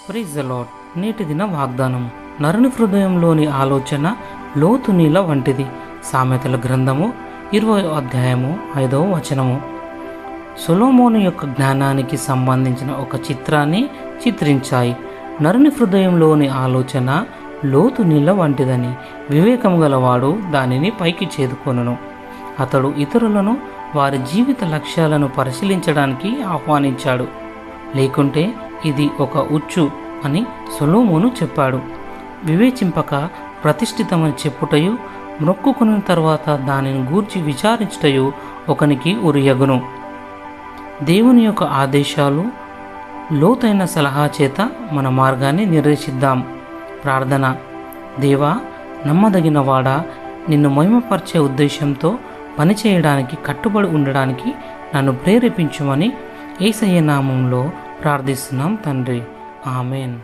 Praise the lord. నేటి దిన వాగ్దానం. నరుని హృదయంలోని ఆలోచన లోతు నీళ్ళ వంటిది. సామెతల గ్రంథము 20వ అధ్యాయము 5వ వచనము. సొలొమోను యొక్క జ్ఞానానికి సంబంధించిన ఒక చిత్రాన్ని చిత్రించాయి. నరుని హృదయంలోని ఆలోచన లోతు నీళ్ళ వంటిదని, వివేకం గలవాడు దానిని పైకి చేదుకొనును. అతడు ఇతరులను వారి జీవిత లక్ష్యాలను పరిశీలించడానికి ఆహ్వానించాడు. లేకుంటే ఇది ఒక ఉచ్చు అని సొలొమోను చెప్పాడు. వివేచింపక ప్రతిష్ఠితమని చెప్పుటయు, మొక్కుకున్న తర్వాత దానిని గూర్చి విచారించుటయు ఒకనికి ఉరియగును. దేవుని యొక్క ఆదేశాలు, లోతైన సలహా చేత మన మార్గాన్ని నిర్దేశిద్దాం. ప్రార్థన. దేవా, నమ్మదగిన వాడా, నిన్ను మహిమపరిచే ఉద్దేశంతో పనిచేయడానికి, కట్టుబడి ఉండడానికి నన్ను ప్రేరేపించుమని యేసయ్య నామంలో ప్రార్థిస్తున్నాం తండ్రి. ఆమెన్.